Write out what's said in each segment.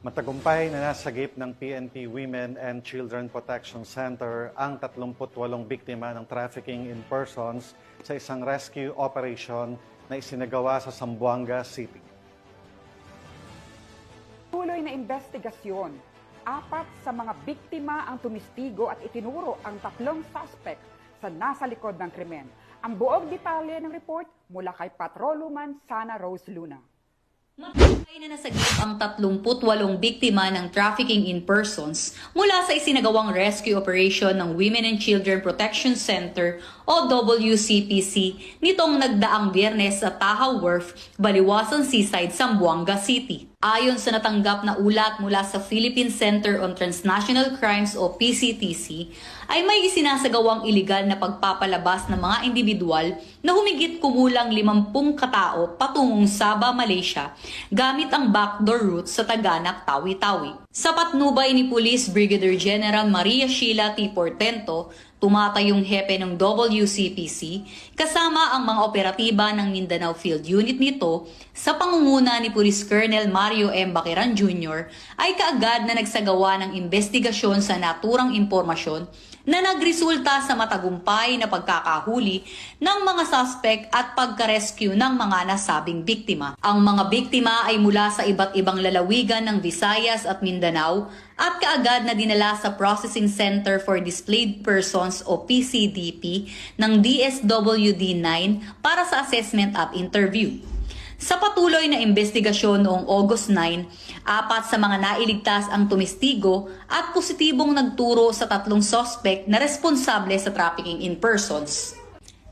Matagumpay na nasagip ng PNP Women and Children Protection Center ang 38 biktima ng trafficking in persons sa isang rescue operation na isinagawa sa Zamboanga City. Tuloy na investigasyon. 4 sa mga biktima ang tumistigo at itinuro ang 3 suspect sa nasa likod ng krimen. Ang buong detalye ng report mula kay Patrolwoman Sana Rose Luna. Matagumpay na nasagip ang 38 biktima ng trafficking in persons mula sa isinagawang rescue operation ng Women and Children Protection Center o WCPC nitong nagdaang Biyernes sa Tahaw Wharf, Baliwasan Seaside, Zamboanga City. Ayon sa natanggap na ulat mula sa Philippine Center on Transnational Crimes o PCTC, ay may isinasagawang iligal na pagpapalabas ng mga individual na humigit kumulang 50 katao patungong Sabah, Malaysia gamit ang backdoor route sa Taganak, Tawi-Tawi. Sa patnubay ni Police Brigadier General Maria Sheila T. Portento, tumatayong hepe ng WCPC kasama ang mga operatiba ng Mindanao Field Unit nito sa pangunguna ni Police Colonel Mario M. Baquiran Jr. ay kaagad na nagsagawa ng investigasyon sa naturang impormasyon na nagresulta sa matagumpay na pagkakahuli ng mga suspect at pagka-rescue ng mga nasabing biktima. Ang mga biktima ay mula sa iba't ibang lalawigan ng Visayas at Mindanao at kaagad na dinala sa Processing Center for Displaced Persons o PCDP ng DSWD-9 para sa assessment at interview. Sa patuloy na investigasyon noong August 9, 4 sa mga nailigtas ang tumistigo at positibong nagturo sa 3 suspect na responsable sa trafficking in persons.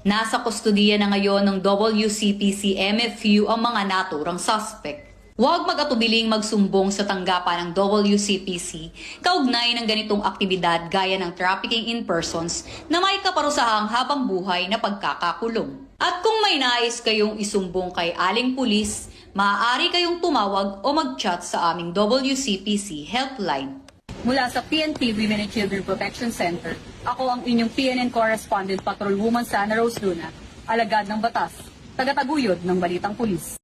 Nasa kustudiya na ngayon ng WCPC MFU ang mga naturang suspect. Huwag mag-atubiling magsumbong sa tanggapan ng WCPC kaugnay ng ganitong aktibidad gaya ng trafficking in persons na may kaparusahang habang buhay na pagkakakulong. At kung may nais kayong isumbong kay Aling Pulis, maaari kayong tumawag o mag-chat sa aming WCPC helpline. Mula sa PNP Women and Children Protection Center, ako ang inyong PNN correspondent Patrolwoman Sana Rose Luna, alagad ng batas, tagataguyod ng Balitang Pulis.